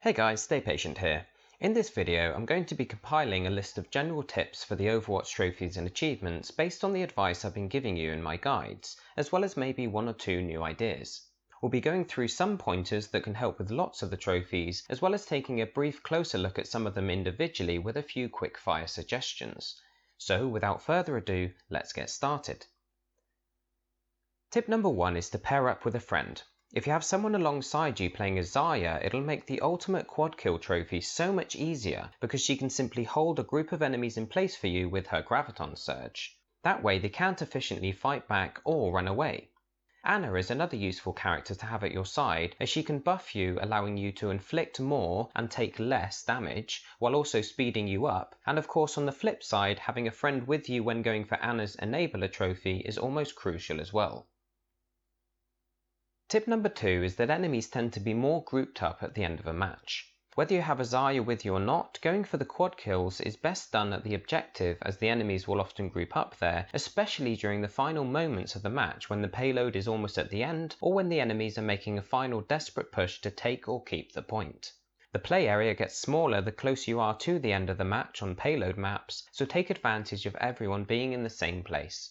Hey guys, stay patient here. In this video, I'm going to be compiling a list of general tips for the Overwatch trophies and achievements based on the advice I've been giving you in my guides, as well as maybe one or two new ideas. We'll be going through some pointers that can help with lots of the trophies, as well as taking a brief closer look at some of them individually with a few quick fire suggestions. So without further ado, let's get started. Tip number 1 is to pair up with a friend. If you have someone alongside you playing as Zarya, it'll make the ultimate quad kill trophy so much easier because she can simply hold a group of enemies in place for you with her graviton surge. That way they can't efficiently fight back or run away. Ana is another useful character to have at your side, as she can buff you, allowing you to inflict more and take less damage, while also speeding you up, and of course on the flip side, having a friend with you when going for Ana's Enabler trophy is almost crucial as well. Tip number 2 is that enemies tend to be more grouped up at the end of a match. Whether you have a Zarya with you or not, going for the quad kills is best done at the objective, as the enemies will often group up there, especially during the final moments of the match when the payload is almost at the end, or when the enemies are making a final desperate push to take or keep the point. The play area gets smaller the closer you are to the end of the match on payload maps, so take advantage of everyone being in the same place.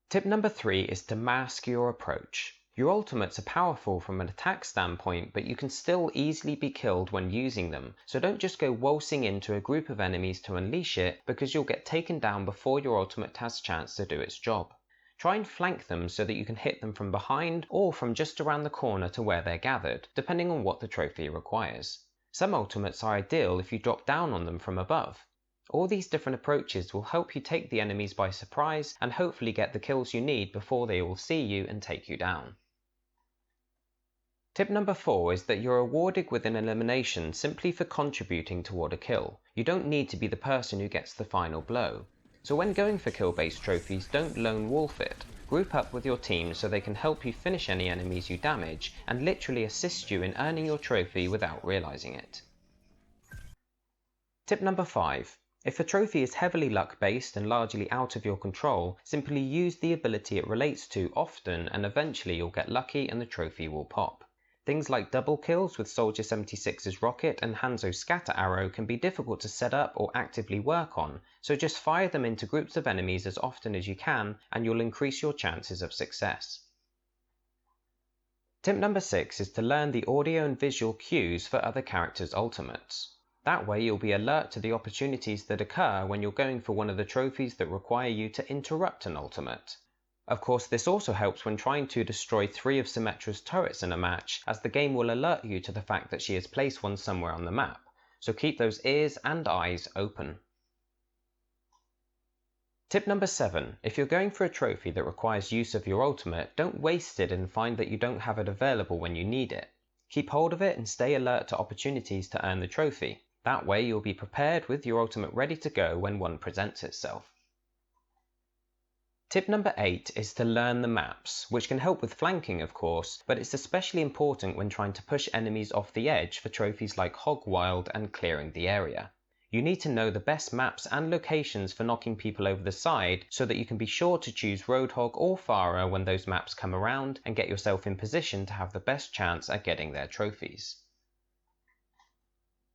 Tip number 3 is to mask your approach. Your ultimates are powerful from an attack standpoint, but you can still easily be killed when using them, so don't just go waltzing into a group of enemies to unleash it, because you'll get taken down before your ultimate has a chance to do its job. Try and flank them so that you can hit them from behind or from just around the corner to where they're gathered, depending on what the trophy requires. Some ultimates are ideal if you drop down on them from above. All these different approaches will help you take the enemies by surprise and hopefully get the kills you need before they all see you and take you down. Tip number 4 is that you're awarded with an elimination simply for contributing toward a kill. You don't need to be the person who gets the final blow. So when going for kill-based trophies, don't lone wolf it. Group up with your team so they can help you finish any enemies you damage and literally assist you in earning your trophy without realizing it. Tip number 5. If a trophy is heavily luck-based and largely out of your control, simply use the ability it relates to often and eventually you'll get lucky and the trophy will pop. Things like double kills with Soldier 76's rocket and Hanzo's scatter arrow can be difficult to set up or actively work on, so just fire them into groups of enemies as often as you can and you'll increase your chances of success. Tip number 6 is to learn the audio and visual cues for other characters' ultimates. That way you'll be alert to the opportunities that occur when you're going for one of the trophies that require you to interrupt an ultimate. Of course, this also helps when trying to destroy 3 of Symmetra's turrets in a match, as the game will alert you to the fact that she has placed one somewhere on the map, so keep those ears and eyes open. Tip number 7. If you're going for a trophy that requires use of your ultimate, don't waste it and find that you don't have it available when you need it. Keep hold of it and stay alert to opportunities to earn the trophy. That way you'll be prepared with your ultimate ready to go when one presents itself. Tip number 8 is to learn the maps, which can help with flanking of course, but it's especially important when trying to push enemies off the edge for trophies like Hog Wild and clearing the area. You need to know the best maps and locations for knocking people over the side so that you can be sure to choose Roadhog or Pharah when those maps come around and get yourself in position to have the best chance at getting their trophies.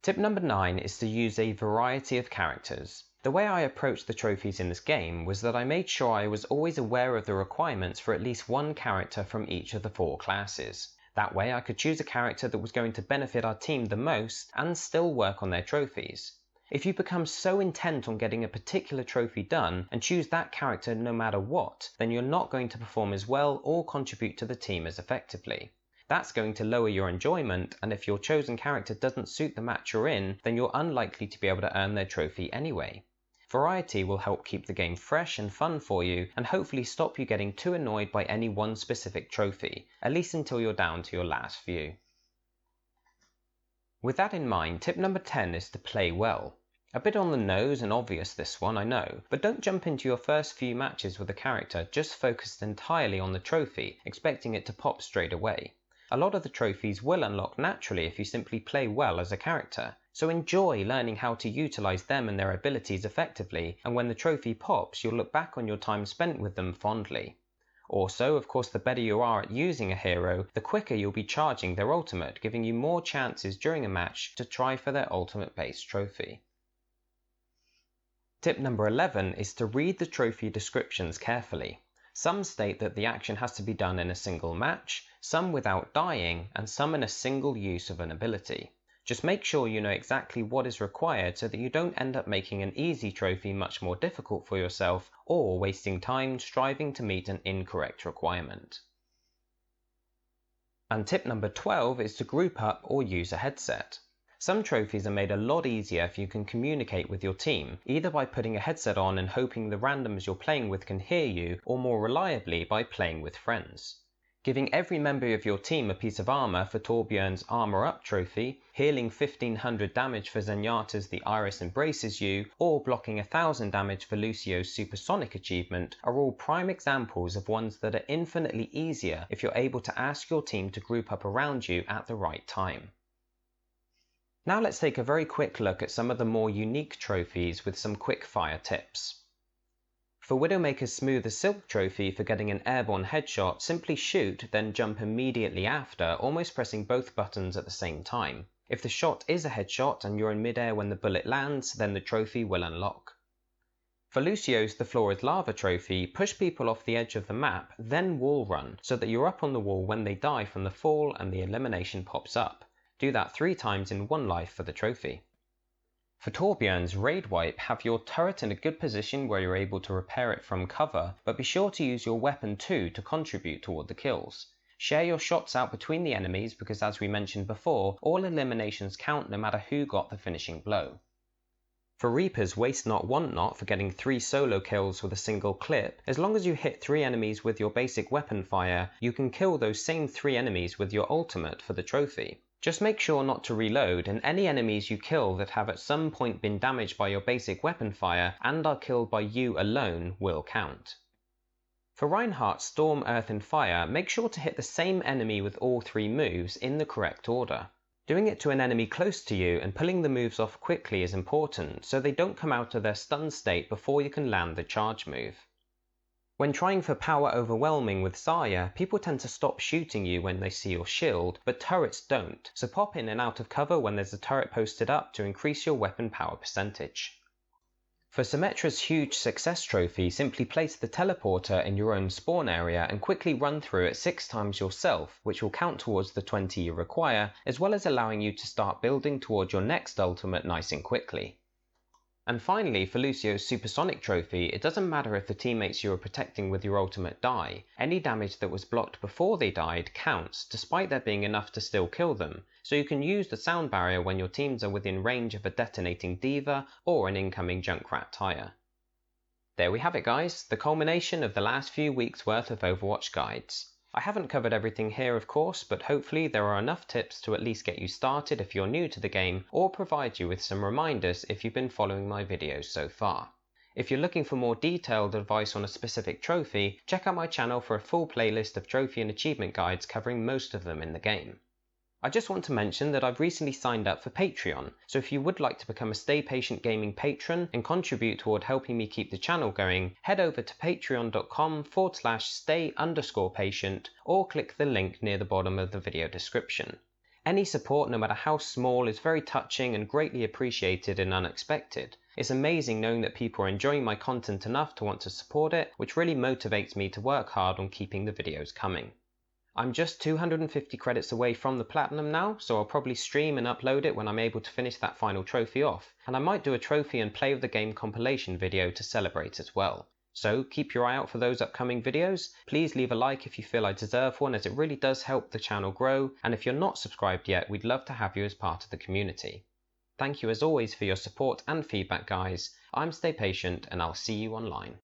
Tip number 9 is to use a variety of characters. The way I approached the trophies in this game was that I made sure I was always aware of the requirements for at least one character from each of the 4 classes. That way I could choose a character that was going to benefit our team the most and still work on their trophies. If you become so intent on getting a particular trophy done and choose that character no matter what, then you're not going to perform as well or contribute to the team as effectively. That's going to lower your enjoyment, and if your chosen character doesn't suit the match you're in, then you're unlikely to be able to earn their trophy anyway. Variety will help keep the game fresh and fun for you, and hopefully stop you getting too annoyed by any one specific trophy, at least until you're down to your last few. With that in mind, tip number 10 is to play well. A bit on the nose and obvious this one, I know, but don't jump into your first few matches with a character just focused entirely on the trophy, expecting it to pop straight away. A lot of the trophies will unlock naturally if you simply play well as a character, so enjoy learning how to utilize them and their abilities effectively, and when the trophy pops you'll look back on your time spent with them fondly. Also, of course, the better you are at using a hero, the quicker you'll be charging their ultimate, giving you more chances during a match to try for their ultimate-based trophy. Tip number 11 is to read the trophy descriptions carefully. Some state that the action has to be done in a single match, some without dying, and some in a single use of an ability. Just make sure you know exactly what is required so that you don't end up making an easy trophy much more difficult for yourself or wasting time striving to meet an incorrect requirement. And tip number 12 is to group up or use a headset. Some trophies are made a lot easier if you can communicate with your team, either by putting a headset on and hoping the randoms you're playing with can hear you, or more reliably by playing with friends. Giving every member of your team a piece of armor for Torbjörn's Armor Up trophy, healing 1500 damage for Zenyatta's The Iris Embraces You, or blocking 1000 damage for Lucio's Supersonic achievement are all prime examples of ones that are infinitely easier if you're able to ask your team to group up around you at the right time. Now let's take a very quick look at some of the more unique trophies with some quick fire tips. For Widowmaker's Smooth as Silk trophy for getting an airborne headshot, simply shoot, then jump immediately after, almost pressing both buttons at the same time. If the shot is a headshot and you're in midair when the bullet lands, then the trophy will unlock. For Lucio's The Floor is Lava trophy, push people off the edge of the map, then wall run, so that you're up on the wall when they die from the fall and the elimination pops up. Do that 3 times in 1 life for the trophy. For Torbjörn's Raid Wipe, have your turret in a good position where you're able to repair it from cover, but be sure to use your weapon too to contribute toward the kills. Share your shots out between the enemies because, as we mentioned before, all eliminations count no matter who got the finishing blow. For Reaper's Waste Not Want Not for getting 3 solo kills with a single clip, as long as you hit 3 enemies with your basic weapon fire, you can kill those same 3 enemies with your ultimate for the trophy. Just make sure not to reload, and any enemies you kill that have at some point been damaged by your basic weapon fire and are killed by you alone will count. For Reinhardt's Storm, Earth and Fire, make sure to hit the same enemy with all 3 moves in the correct order. Doing it to an enemy close to you and pulling the moves off quickly is important, so they don't come out of their stun state before you can land the charge move. When trying for power overwhelming with Zarya, people tend to stop shooting you when they see your shield, but turrets don't, so pop in and out of cover when there's a turret posted up to increase your weapon power percentage. For Symmetra's Huge Success trophy, simply place the teleporter in your own spawn area and quickly run through it 6 times yourself, which will count towards the 20 you require, as well as allowing you to start building towards your next ultimate nice and quickly. And finally, for Lucio's Supersonic trophy, it doesn't matter if the teammates you are protecting with your ultimate die. Any damage that was blocked before they died counts, despite there being enough to still kill them, so you can use the sound barrier when your teams are within range of a detonating diva or an incoming Junkrat tire. There we have it guys, the culmination of the last few weeks worth of Overwatch guides. I haven't covered everything here of course, but hopefully there are enough tips to at least get you started if you're new to the game, or provide you with some reminders if you've been following my videos so far. If you're looking for more detailed advice on a specific trophy, check out my channel for a full playlist of trophy and achievement guides covering most of them in the game. I just want to mention that I've recently signed up for Patreon, so if you would like to become a Stay Patient Gaming patron and contribute toward helping me keep the channel going, head over to patreon.com/stay_patient or click the link near the bottom of the video description. Any support, no matter how small, is very touching and greatly appreciated and unexpected. It's amazing knowing that people are enjoying my content enough to want to support it, which really motivates me to work hard on keeping the videos coming. I'm just 250 credits away from the platinum now, so I'll probably stream and upload it when I'm able to finish that final trophy off, and I might do a trophy and play of the game compilation video to celebrate as well. So keep your eye out for those upcoming videos. Please leave a like if you feel I deserve one, as it really does help the channel grow, and if you're not subscribed yet, we'd love to have you as part of the community. Thank you as always for your support and feedback guys. I'm Stay Patient and I'll see you online.